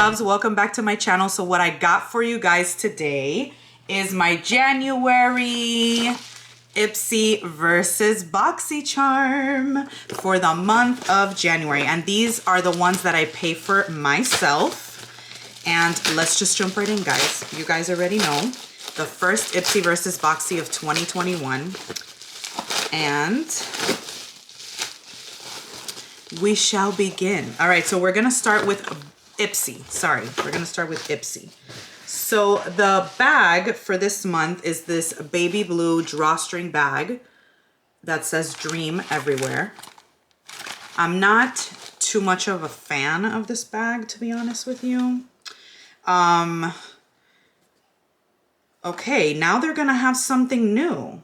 loves, welcome back to my channel. So what I got for you guys today is my January Ipsy versus Boxycharm for the month of January. And these are the ones that I pay for myself. And let's just jump right in, guys. You guys already know the first Ipsy versus Boxy of 2021. And we shall begin. All right, so we're gonna start with Ipsy. Sorry, we're gonna start with Ipsy. So the bag for this month is this baby blue drawstring bag that says Dream everywhere. I'm not too much of a fan of this bag, to be honest with you. Okay, now they're gonna have something new.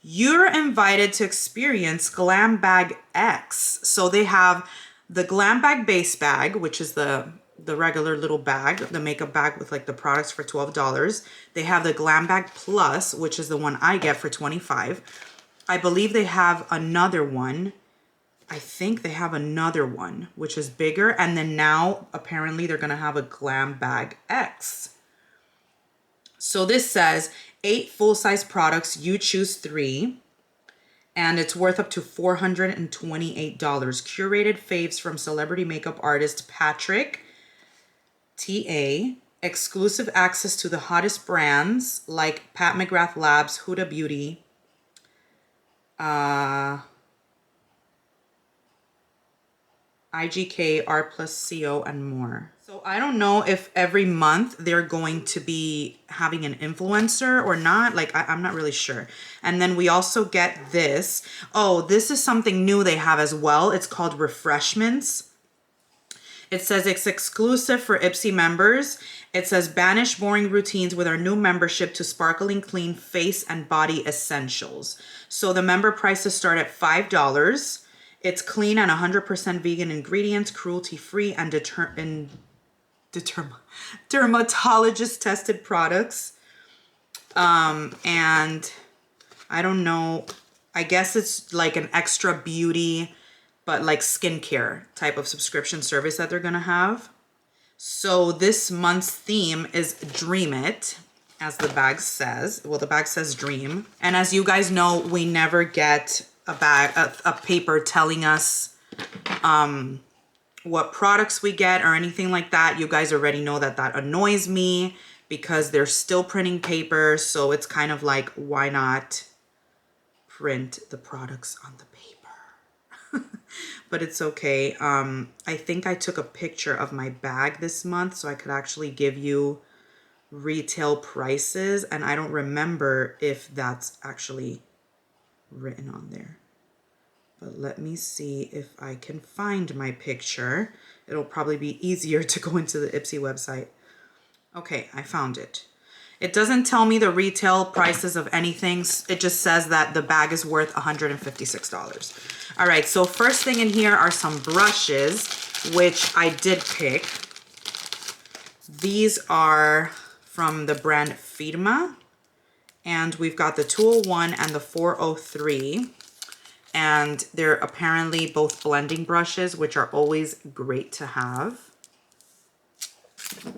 You're invited to experience Glam Bag X. So they have the Glam Bag base bag, which is the regular little bag, the makeup bag with like the products for $12. They have the Glam Bag Plus, which is the one I get for $25. I believe they have another one. I think they have another one, which is bigger. And then now apparently they're gonna have a Glam Bag X. So this says 8 full-size products, you choose 3, and it's worth up to $428. Curated faves from celebrity makeup artist Patrick T.A. Exclusive access to the hottest brands like Pat McGrath Labs, Huda Beauty, IGK, R+, CO, and more. So I don't know if every month they're going to be having an influencer or not. Like, I'm not really sure. And then we also get this. Oh, this is something new they have as well. It's called Refreshments. It says it's exclusive for Ipsy members. It says banish boring routines with our new membership to sparkling clean face and body essentials. So the member prices start at $5. It's clean and 100% vegan ingredients, cruelty-free, and dermatologist tested products. And I don't know, I guess it's like an extra beauty, but like skincare type of subscription service that they're gonna have. So this month's theme is Dream It, as the bag says. Well, the bag says Dream. And as you guys know, we never get a paper telling us what products we get or anything like that. You guys already know that that annoys me because they're still printing paper. So it's kind of like, why not print the products on the paper? But it's okay. I think I took a picture of my bag this month so I could actually give you retail prices, and I don't remember if that's actually written on there. But let me see if I can find my picture. It'll probably be easier to go into the Ipsy website. Okay, I found it. It doesn't tell me the retail prices of anything. It just says that the bag is worth $156. All right, so first thing in here are some brushes, which I did pick. These are from the brand Firma. And we've got the 201 and the 403. And they're apparently both blending brushes, which are always great to have.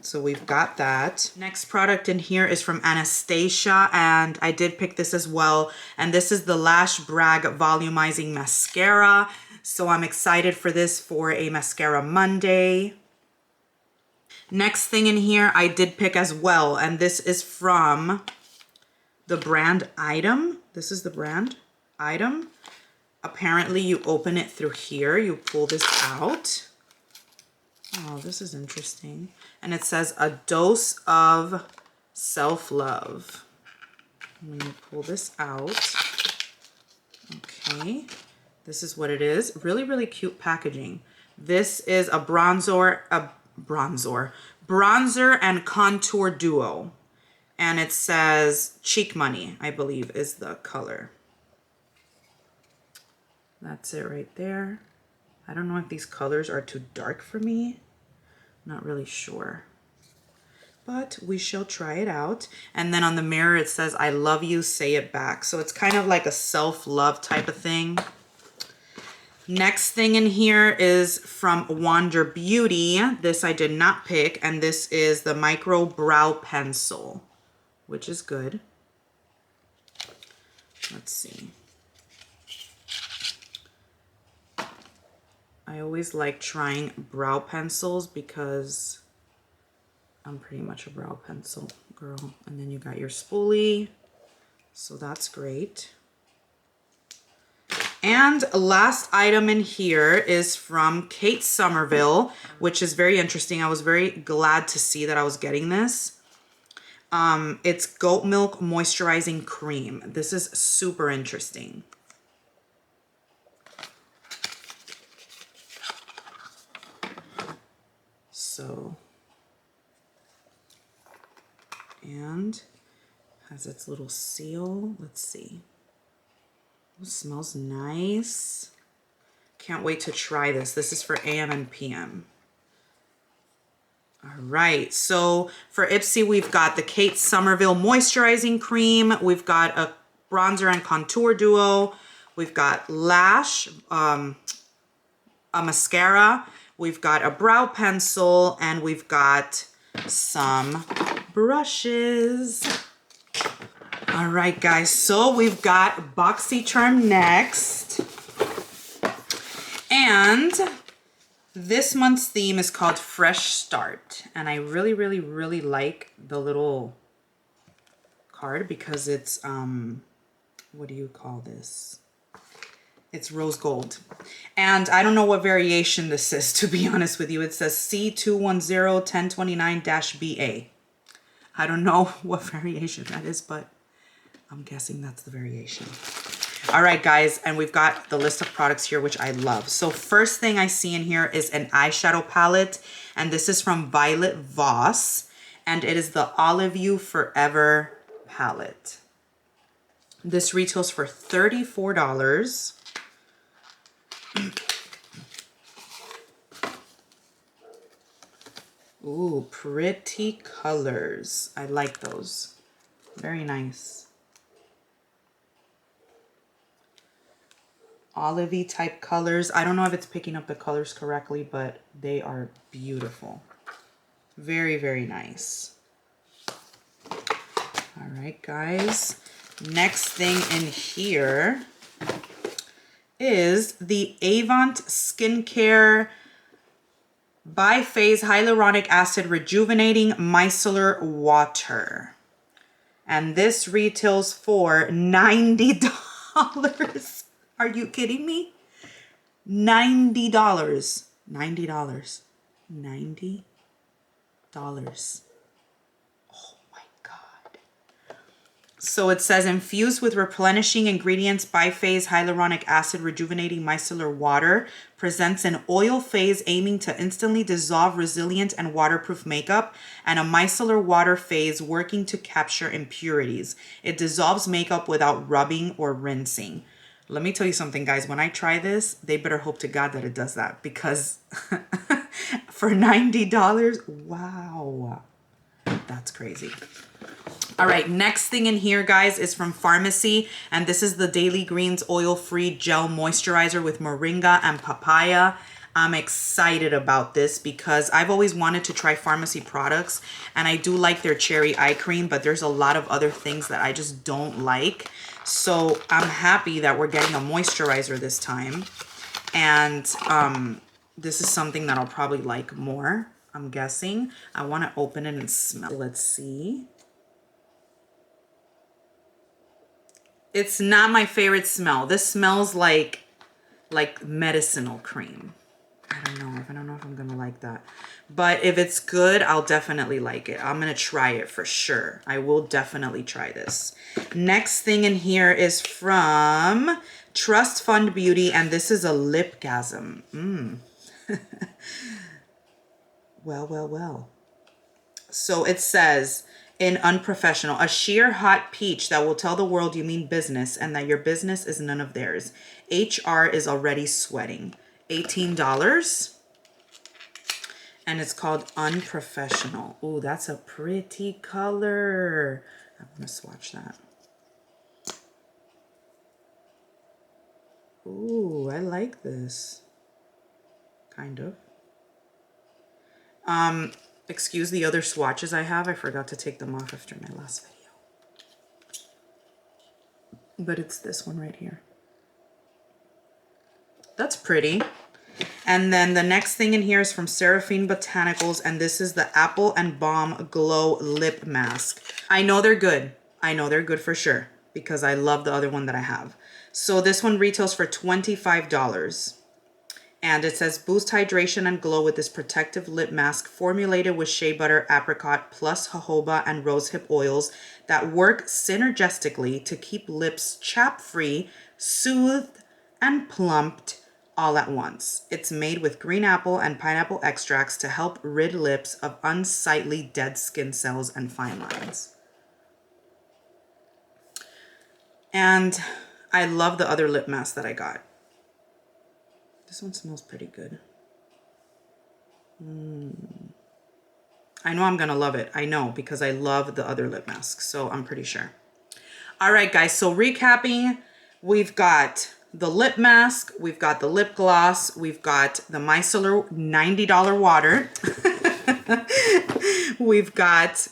So we've got that. Next product in here is from Anastasia, and I did pick this as well. And this is the Lash Brag Volumizing Mascara. So I'm excited for this for a Mascara Monday. Next thing in here I did pick as well, and this is from the brand Item. This is the brand Item. Apparently you open it through here, you pull this out. Oh, this is interesting. And it says a dose of self-love. When you pull this out, okay, this is what it is. Really, really cute packaging. This is a bronzer and contour duo. And it says Cheek Money, I believe, is the color. That's it right there. I don't know if these colors are too dark for me. Not really sure. But we shall try it out. And then on the mirror it says, I love you, say it back. So it's kind of like a self-love type of thing. Next thing in here is from Wander Beauty. This I did not pick, and this is the Micro Brow Pencil, which is good. Let's see. I always like trying brow pencils because I'm pretty much a brow pencil girl. And then you got your spoolie, so that's great. And last item in here is from Kate Somerville, which is very interesting. I was very glad to see that I was getting this. It's Goat Milk Moisturizing Cream. This is super interesting. So, and has its little seal. Let's see. It smells nice. Can't wait to try this. This is for AM and PM. All right, so for Ipsy, we've got the Kate Somerville Moisturizing Cream. We've got a bronzer and contour duo. We've got Lash, a mascara. We've got a brow pencil, and we've got some brushes. All right, guys, so we've got Boxycharm next. And this month's theme is called Fresh Start. And I really, really, really like the little card because it's, what do you call this? It's rose gold. And I don't know what variation this is, to be honest with you. It says C2101029-BA. I don't know what variation that is, but I'm guessing that's the variation. All right, guys, and we've got the list of products here, which I love. So first thing I see in here is an eyeshadow palette, and this is from Violet Voss, and it is the Olive You Forever palette. This retails for $34. Ooh, pretty colors. I like those. Very nice. Olivey type colors. I don't know if it's picking up the colors correctly, but they are beautiful. Very, very nice. All right, guys. Next thing in here is the Avant Skincare Biphase Hyaluronic Acid Rejuvenating Micellar Water. And this retails for $90. Are you kidding me? $90. $90. $90. Oh my God. So it says infused with replenishing ingredients, biphase hyaluronic acid rejuvenating micellar water, presents an oil phase aiming to instantly dissolve resilient and waterproof makeup, and a micellar water phase working to capture impurities. It dissolves makeup without rubbing or rinsing. Let me tell you something, guys. When I try this, they better hope to God that it does that, because for $90, wow, that's crazy. All right, next thing in here, guys, is from Pharmacy, and this is the Daily Greens Oil-Free Gel Moisturizer with Moringa and Papaya. I'm excited about this because I've always wanted to try Pharmacy products, and I do like their cherry eye cream, but there's a lot of other things that I just don't like. So I'm happy that we're getting a moisturizer this time, and this is something that I'll probably like more, I'm guessing. I want to open it and smell. Let's see. It's not my favorite smell. This smells like medicinal cream. I don't know if I'm gonna like that. But if it's good, I'll definitely like it. I'm gonna try it for sure. I will definitely try this. Next thing in here is from Trust Fund Beauty, and this is a Lipgasm. Well. So it says in Unprofessional, a sheer hot peach that will tell the world you mean business and that your business is none of theirs. HR is already sweating. $18. And it's called Unprofessional. Ooh, that's a pretty color. I'm gonna swatch that. Ooh, I like this. Kind of. Excuse the other swatches I have. I forgot to take them off after my last video. But it's this one right here. That's pretty. And then the next thing in here is from Seraphine Botanicals, and this is the Apple and Balm Glow Lip Mask. I know they're good. I know they're good for sure because I love the other one that I have. So this one retails for $25. And it says boost hydration and glow with this protective lip mask formulated with shea butter, apricot, plus jojoba and rosehip oils that work synergistically to keep lips chap-free, soothed, and plumped all at once. It's made with green apple and pineapple extracts to help rid lips of unsightly dead skin cells and fine lines. And I love the other lip mask that I got. This one smells pretty good. I know I'm gonna love it. I know, because I love the other lip masks, so I'm pretty sure. All right, guys, so recapping, we've got the lip mask, we've got the lip gloss, we've got the micellar $90 water. We've got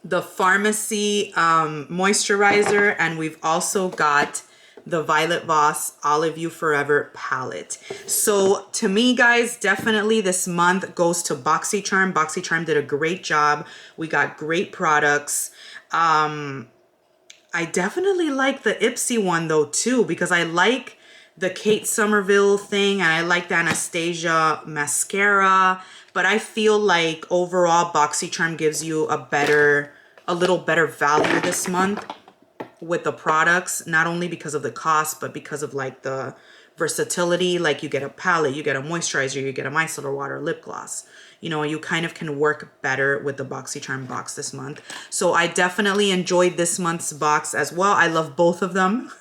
the pharmacy moisturizer, and we've also got the Violet Voss Olive You Forever palette. So to me, guys, definitely this month goes to Boxycharm. Boxycharm did a great job. We got great products. I definitely like the Ipsy one though too, because I like the Kate Somerville thing and I like the Anastasia mascara, but I feel like overall Boxycharm gives you a little better value this month with the products, not only because of the cost, but because of like the versatility. Like you get a palette, you get a moisturizer, you get a micellar water, lip gloss. You know, you kind of can work better with the Boxycharm box this month. So I definitely enjoyed this month's box as well. I love both of them.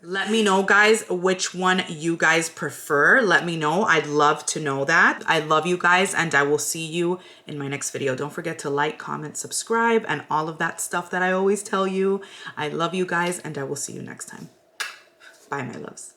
Let me know, guys, which one you guys prefer. Let me know. I'd love to know that. I love you guys, and I will see you in my next video. Don't forget to like, comment, subscribe, and all of that stuff that I always tell you. I love you guys, and I will see you next time. Bye, my loves.